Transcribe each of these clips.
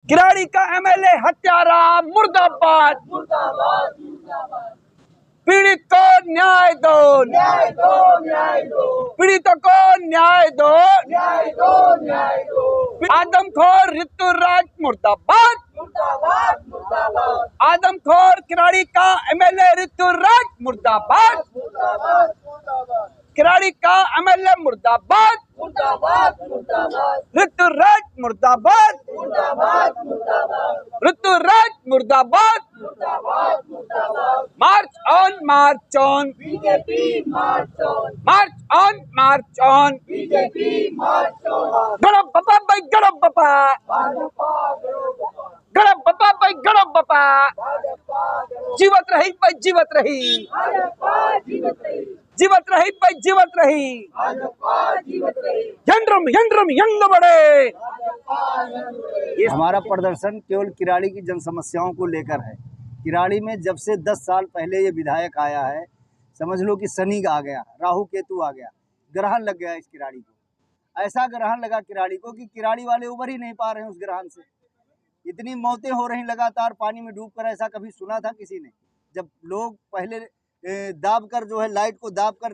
किराड़ी का एमएलए हत्यारा मुर्दाबाद, पीड़ित को न्याय दो, पीड़ितों को न्याय दो, आदमखोर ऋतुराज मुर्दाबाद, आदमखोर किराड़ी का एमएलए ऋतुराज मुर्दाबाद, किराड़ी का एमएलए मुर्दाबाद, ऋतुराज मुर्दाबाद, ऋतुराज मुर्दाबाद। March on, march on, BJP march on, march on, march on, BJP march on, गड़ो बाबा भाई गड़ो बाबा, गड़ो बाबा भाई गड़ो बाबा, जीवत रही भाई जीवत रही, जीवत रही भाई जीवत रही, यंड्रम यंड्रम यंग बड़े। हमारा प्रदर्शन केवल किराड़ी की जन समस्याओं को लेकर है। किराड़ी में जब से 10 साल पहले ये विधायक आया है, समझ लो कि शनि आ गया, राहु केतु आ गया, ग्रहण लग गया इस किराड़ी को। ऐसा ग्रहण लगा किराड़ी को कि किराड़ी वाले उबर ही नहीं पा रहे हैं उस ग्रहण से। इतनी मौतें हो रही लगातार पानी में डूबकर, ऐसा कभी सुना था किसी ने? जब लोग पहले दाब कर जो है लाइट को दाब कर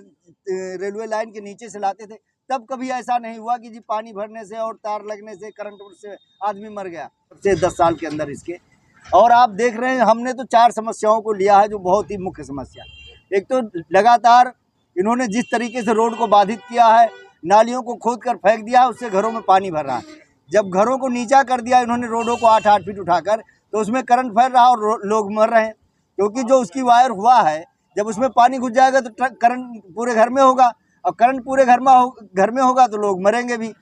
रेलवे लाइन के नीचे से लाते थे, तब कभी ऐसा नहीं हुआ कि जी पानी भरने से और तार लगने से करंट से आदमी मर गया सबसे 10 साल के अंदर इसके। और आप देख रहे हैं, हमने तो 4 समस्याओं को लिया है जो बहुत ही मुख्य समस्या। एक तो लगातार इन्होंने जिस तरीके से रोड को बाधित किया है, नालियों को खोद कर फेंक दिया है, उससे घरों में पानी भर रहा है। जब घरों को नीचा कर दिया इन्होंने रोडों को 8-8 फीट उठाकर, तो उसमें करंट फैल रहा और लोग मर रहे हैं, क्योंकि जो उसकी वायर हुआ है, जब उसमें पानी घुस जाएगा तो करंट पूरे घर में होगा, और करंट पूरे घर में होगा तो लोग मरेंगे भी।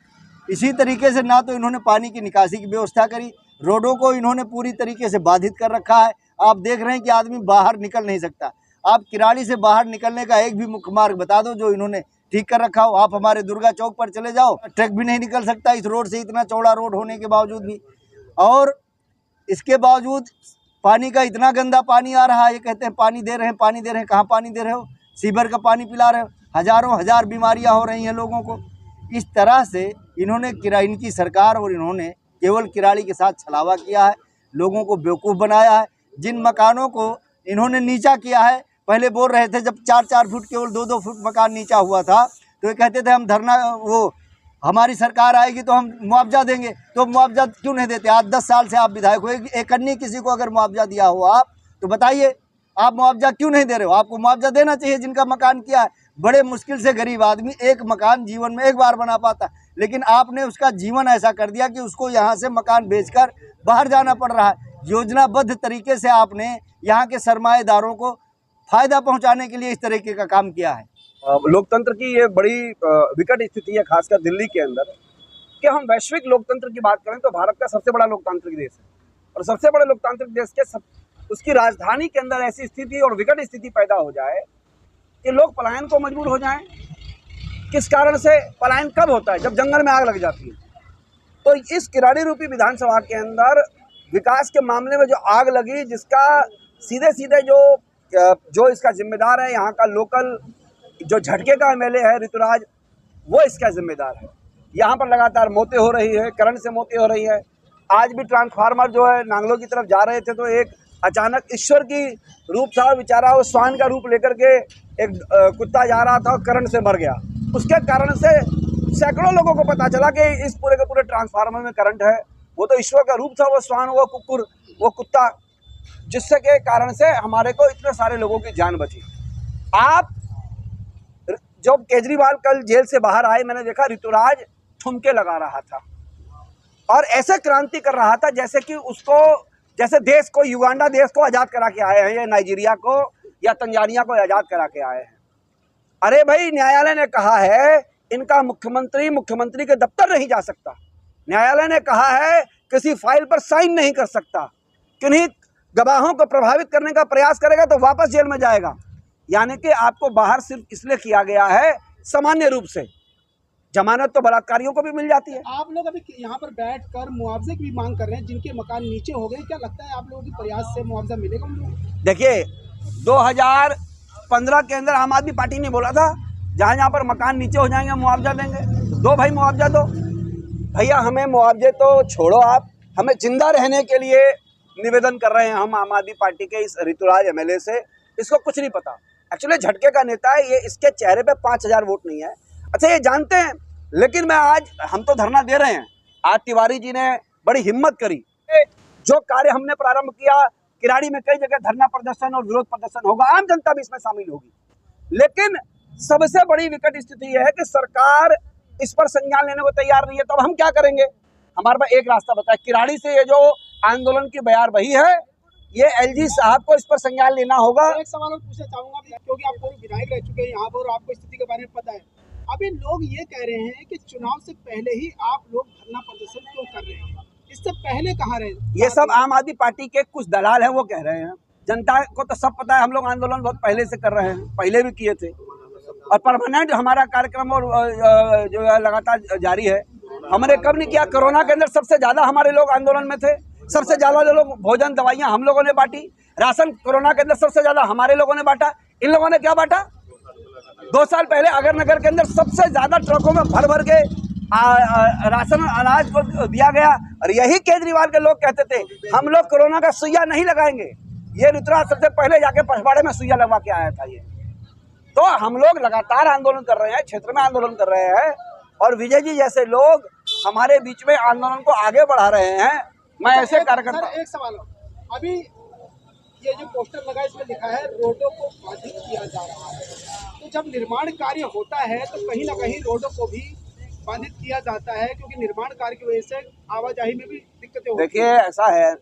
इसी तरीके से ना तो इन्होंने पानी की निकासी की व्यवस्था करी, रोडों को इन्होंने पूरी तरीके से बाधित कर रखा है। आप देख रहे हैं कि आदमी बाहर निकल नहीं सकता। आप किराड़ी से बाहर निकलने का एक भी मुख्य मार्ग बता दो जो इन्होंने ठीक कर रखा हो। आप हमारे दुर्गा चौक पर चले जाओ, ट्रक भी नहीं निकल सकता इस रोड से, इतना चौड़ा रोड होने के बावजूद भी। और इसके बावजूद पानी का इतना गंदा पानी आ रहा है, ये कहते हैं पानी दे रहे हैं, पानी दे रहे हैं। कहाँ पानी दे रहे हो? सीवर का पानी पिला रहे हो। हजारों हजार बीमारियां हो रही हैं लोगों को। इस तरह से इन्होंने इनकी सरकार और इन्होंने केवल किराड़ी के साथ छलावा किया है, लोगों को बेवकूफ़ बनाया है। जिन मकानों को इन्होंने नीचा किया है, पहले बोल रहे थे जब 4-4 फुट केवल 2-2 फुट मकान नीचा हुआ था, तो ये कहते थे हम धरना, वो हमारी सरकार आएगी तो हम मुआवजा देंगे। तो मुआवजा क्यों नहीं देते? आज 10 साल से आप विधायक हो, एक अन्य किसी को अगर मुआवजा दिया हो आप, तो बताइए आप मुआवजा क्यों नहीं दे रहे हो? आपको मुआवजा देना चाहिए जिनका मकान किया है। बड़े मुश्किल से गरीब आदमी एक मकान जीवन में एक बार बना पाता, लेकिन आपने उसका जीवन ऐसा कर दिया कि उसको यहाँ से मकान बेचकर बाहर जाना पड़ रहा है। योजनाबद्ध तरीके से आपने यहाँ के सरमाएदारों को फायदा पहुँचाने के लिए इस तरीके का काम किया है। लोकतंत्र की ये बड़ी विकट स्थिति है, खासकर दिल्ली के अंदर, कि हम वैश्विक लोकतंत्र की बात करें तो भारत का सबसे बड़ा लोकतांत्रिक देश है, और सबसे बड़े लोकतांत्रिक देश के उसकी राजधानी के अंदर ऐसी स्थिति और विकट स्थिति पैदा हो जाए कि लोग पलायन को मजबूर हो जाएं। किस कारण से पलायन कब होता है? जब जंगल में आग लग जाती है। तो इस किराड़ी रूपी विधानसभा के अंदर विकास के मामले में जो आग लगी, जिसका सीधे सीधे जो इसका जिम्मेदार है, यहाँ का लोकल जो झटके का एमएलए है ऋतुराज, वो इसका जिम्मेदार है। यहाँ पर लगातार मौतें हो रही है, करंट से मौतें हो रही है। आज भी ट्रांसफार्मर जो है नांगलों की तरफ जा रहे थे, तो एक अचानक ईश्वर की रूप था, बेचारा वो स्वान का रूप लेकर के एक कुत्ता जा रहा था और करंट से मर गया। उसके कारण से सैकड़ों लोगों को पता चला कि इस पूरे के पूरे ट्रांसफार्मर में करंट है। वो तो ईश्वर का रूप था, वो स्वान, वो कुकुर, वो कुत्ता, जिससे के कारण से हमारे को इतने सारे लोगों की जान बची। आप जब केजरीवाल कल जेल से बाहर आए, मैंने देखा ऋतुराज ठुमके लगा रहा था और ऐसे क्रांति कर रहा था जैसे कि उसको, जैसे देश को, युगांडा देश को आज़ाद करा के आए हैं, या नाइजीरिया को या तंजानिया को आज़ाद करा के आए हैं। अरे भाई, न्यायालय ने कहा है इनका मुख्यमंत्री के दफ्तर नहीं जा सकता। न्यायालय ने कहा है किसी फाइल पर साइन नहीं कर सकता। किन्हीं गवाहों को प्रभावित करने का प्रयास करेगा तो वापस जेल में जाएगा। यानी कि आपको बाहर सिर्फ इसलिए किया गया है सामान्य रूप से, जमानत तो बलात्कारियों को भी मिल जाती है। आप लोग अभी यहाँ पर बैठकर मुआवजे की भी मांग कर रहे हैं, जिनके मकान नीचे हो गए। क्या लगता है आप लोगों के प्रयास से मुआवजा मिलेगा उन लोगों को? देखिए, 2015 के अंदर आम आदमी पार्टी ने बोला था जहाँ जहाँ पर मकान नीचे हो जाएंगे मुआवजा देंगे। दो भाई मुआवजा दो। भैया, हमें मुआवजे तो छोड़ो, आप हमें जिंदा रहने के लिए निवेदन कर रहे हैं हम आम आदमी पार्टी के इस ऋतुराज एमएलए से। इसको कुछ नहीं पता, एक्चुअली झटके का नेता है ये, इसके चेहरे पे 5000 वोट नहीं है। अच्छा ये जानते हैं, लेकिन मैं आज हम तो धरना दे रहे हैं। आज तिवारी जी ने बड़ी हिम्मत करी, जो कार्य हमने प्रारंभ किया किराड़ी में कई जगह धरना प्रदर्शन और विरोध प्रदर्शन होगा, आम जनता भी इसमें शामिल होगी। लेकिन सबसे बड़ी विकट स्थिति यह है कि सरकार इस पर संज्ञान लेने को तैयार नहीं है। तो अब हम क्या करेंगे? हमारे पास एक रास्ता बता है, किराड़ी से ये जो आंदोलन की बयारबाही है, ये एलजी साहब को इस पर संज्ञान लेना होगा। एक सवाल और पूछना चाहूंगा, क्योंकि आप पूर्व विधायक रह चुके हैं यहाँ पर और आपको स्थिति के बारे में पता है। अभी लोग ये कह रहे हैं कि चुनाव से पहले ही आप लोग धरना प्रदर्शन क्यों कर रहे हैं? इससे पहले कहाँ रहे? ये सब आम आदमी पार्टी के कुछ दलाल हैं, वो कह रहे हैं। जनता को तो सब पता है, हम लोग आंदोलन बहुत पहले से कर रहे हैं, पहले भी किए थे और परमानेंट हमारा कार्यक्रम और जो है लगातार जारी है। हमने कब नहीं किया? कोरोना के अंदर सबसे ज्यादा हमारे लोग आंदोलन में थे, सबसे ज्यादा लोग भोजन दवाइयां हम लोगों ने बांटी, राशन कोरोना के अंदर सबसे ज्यादा हमारे लोगों ने बांटा। इन लोगों ने क्या बांटा? 2 साल पहले अगर नगर के अंदर सबसे ज्यादा ट्रकों में भर भर के राशन अनाज को दिया गया और यही केजरीवाल के लोग कहते थे हम लोग कोरोना का सुइया नहीं लगाएंगे। ये ऋतुराज सबसे पहले जाके पछवाड़े में सुइया लगवा के आया था। ये तो हम लोग लगातार आंदोलन कर रहे हैं, क्षेत्र में आंदोलन कर रहे हैं और विजय जी जैसे लोग हमारे बीच में आंदोलन को आगे बढ़ा रहे हैं। मैं ऐसे कार्यकर्ता। एक सवाल अभी ये जो पोस्टर लगा इसमें लिखा है रोडों को बाधित किया जा रहा है, तो जब निर्माण कार्य होता है तो कहीं ना कहीं रोडों को भी बाधित किया जाता है, क्योंकि निर्माण कार्य की वजह से आवाजाही में भी दिक्कतें होती हैं। देखिए ऐसा है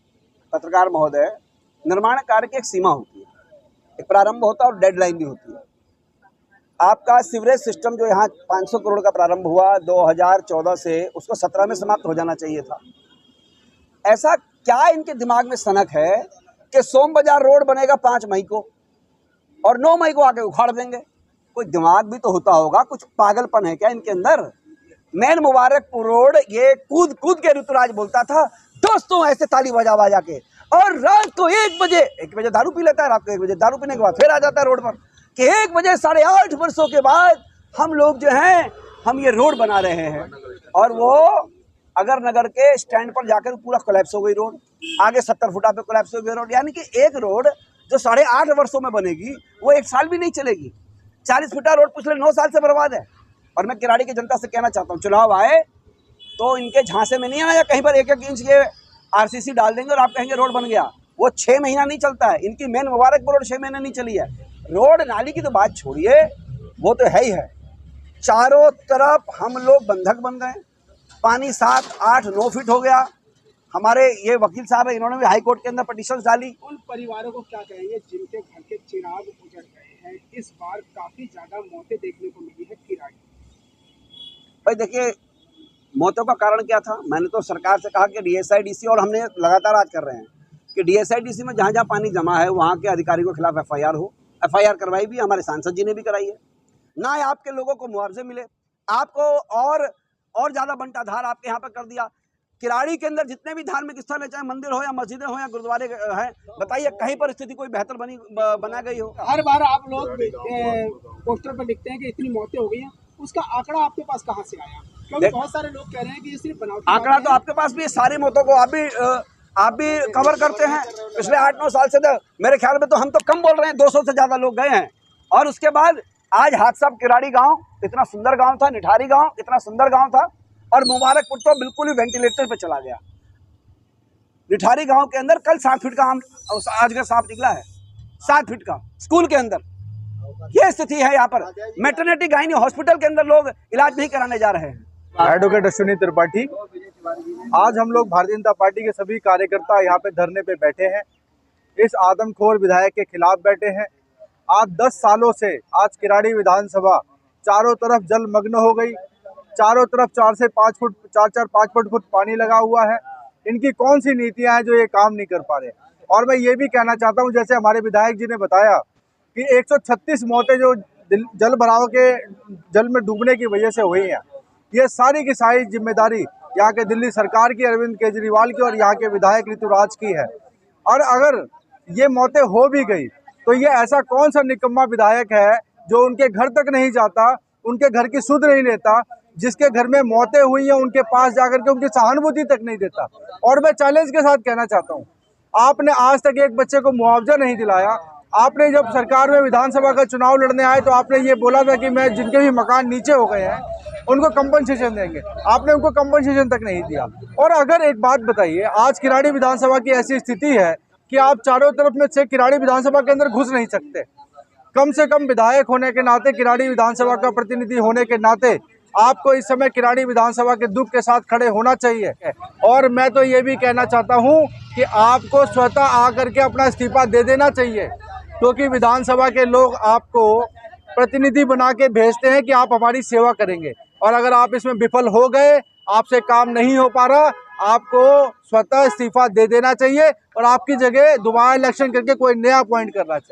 पत्रकार महोदय, निर्माण कार्य की एक सीमा होती है, एक प्रारंभ होता है और डेडलाइन भी होती है। आपका सीवरेज सिस्टम जो यहाँ 500 करोड़ का प्रारंभ हुआ 2014 से, उसको 17 में समाप्त हो जाना चाहिए था। ऐसा क्या इनके दिमाग में सनक है कि सोम बाजार रोड बनेगा 5 मई को और 9 मई को आके उखाड़ देंगे? कोई दिमाग भी तो होता होगा, कुछ पागलपन है क्या इनके अंदर? मेन मुबारकपुर रोड ये कूद कूद के ऋतुराज बोलता था दोस्तों ऐसे ताली बजा बजा के, और रात को 1 बजे दारू पी लेता है, रात को 1 बजे दारू पीने के बाद फिर आ जाता है रोड पर कि 1 बजे 8.5 वर्षों के बाद हम लोग जो हैं हम ये रोड बना रहे हैं। और वो अगर नगर के स्टैंड पर जाकर पूरा कोलैप्स हो गई रोड, आगे 70 फुटा पे कोलैप्स हो गई रोड। यानी कि एक रोड जो 8.5 वर्षों में बनेगी वो 1 साल भी नहीं चलेगी। 40 फुटा रोड पिछले 9 साल से बर्बाद है। और मैं किराड़ी की जनता से कहना चाहता हूँ, चुनाव आए तो इनके झांसे में नहीं आया कहीं पर 1-1 इंच के आरसीसी डाल देंगे और आप कहेंगे रोड बन गया। वो 6 महीना नहीं चलता है। इनकी मेन मुबारकपुर रोड 6 महीने नहीं चली है। रोड नाली की तो बात छोड़िए, वो तो है ही है। चारों तरफ हम लोग बंधक बन गए, पानी 7, 8, 9 फीट हो गया। हमारे ये वकील साहब है, इन्होंने भी हाई कोर्ट के अंदर पटिशन डाली। उन परिवारों को क्या कहेंगे जिनके घर के चिराग उजड़ गए हैं? इस बार काफी ज्यादा मौतें देखने को मिली है किराड़ी। भाई देखिए, मौतों का कारण क्या था? मैंने तो सरकार से कहा कि डीएसआईडीसी, और हमने लगातार आज कर रहे हैं कि डीएसआईडीसी में जहाँ जहाँ पानी जमा है वहाँ के अधिकारियों के खिलाफ एफआईआर हो। एफआईआर करवाई भी, हमारे सांसद जी ने भी कराई है। ना आपके लोगों को मुआवजे मिले, आपको और ज़्यादा बंटाधार आपके यहाँ पर कर दिया। किराड़ी के अंदर जितने भी धार्मिक स्थल है, चाहे मंदिर हो या मस्जिदें हो या गुरुद्वारे हैं, बताइए कहीं पर स्थिति कोई बेहतर बना गई हो? हर बार आप लोग पोस्टर पर लिखते हैं कि इतनी मौतें हो गई हैं, उसका आंकड़ा आपके पास कहाँ से आया? क्योंकि बहुत सारे लोग कह रहे हैं कि ये सिर्फ बनावटी आंकड़ा तो आपके पास भी है। सारी मौतों को आप भी कवर करते हैं। पिछले 8-9 साल से तो मेरे ख्याल में तो हम तो कम बोल रहे हैं, 200 से ज़्यादा लोग गए हैं। और उसके बाद आज हादसा, किराड़ी गांव इतना सुंदर गांव था, निठारी गांव इतना सुंदर गांव था, और मुबारकपुर तो बिल्कुल ही वेंटिलेटर पे चला गया। निठारी गांव के अंदर कल 7 फीट का आम आज का सांप निकला है, 7 फीट का, स्कूल के अंदर। ये स्थिति है यहाँ पर। मैटरनिटी गायनी हॉस्पिटल के अंदर लोग इलाज नहीं कराने जा रहे हैं। एडवोकेट अश्विनी त्रिपाठी। आज हम लोग भारतीय जनता पार्टी के सभी कार्यकर्ता यहाँ पे धरने पे बैठे हैं, इस आदमखोर विधायक के खिलाफ बैठे हैं। आज 10 सालों से आज किराड़ी विधानसभा चारों तरफ जलमग्न हो गई। चारों तरफ 4 से 5 फुट 4-4-5 फुट पानी लगा हुआ है। इनकी कौन सी नीतियां हैं जो ये काम नहीं कर पा रहे? और मैं ये भी कहना चाहता हूं, जैसे हमारे विधायक जी ने बताया कि 136 मौतें जो जल भराव के जल में डूबने की वजह से हुई हैं, ये सारी की सारी जिम्मेदारी यहाँ के दिल्ली सरकार की, अरविंद केजरीवाल की और यहाँ के विधायक ऋतुराज की है। और अगर ये मौतें हो भी गई तो ये ऐसा कौन सा निकम्मा विधायक है जो उनके घर तक नहीं जाता, उनके घर की सुध नहीं लेता, जिसके घर में मौतें हुई हैं उनके पास जाकर के उनकी सहानुभूति तक नहीं देता। और मैं चैलेंज के साथ कहना चाहता हूँ, आपने आज तक एक बच्चे को मुआवजा नहीं दिलाया। आपने जब सरकार में विधानसभा का चुनाव लड़ने आए तो आपने ये बोला था कि मैं जिनके भी मकान नीचे हो गए हैं उनको कंपनसेशन देंगे, आपने उनको कंपनसेशन तक नहीं दिया। और अगर एक बात बताइए, आज किराड़ी विधानसभा की ऐसी स्थिति है कि आप चारों तरफ में से किराड़ी विधानसभा के अंदर घुस नहीं सकते। कम से कम विधायक होने के नाते, किराड़ी विधानसभा का प्रतिनिधि होने के नाते आपको इस समय किराड़ी विधानसभा के दुख के साथ खड़े होना चाहिए। और मैं तो ये भी कहना चाहता हूँ कि आपको स्वतः आकर के अपना इस्तीफा दे देना चाहिए, क्योंकि विधानसभा के लोग आपको प्रतिनिधि बना के भेजते हैं कि आप हमारी सेवा करेंगे। और अगर आप इसमें विफल हो गए, आपसे काम नहीं हो पा रहा, आपको स्वतः इस्तीफा दे देना चाहिए और आपकी जगह दोबारा इलेक्शन करके कोई नया अपॉइंट करना चाहिए।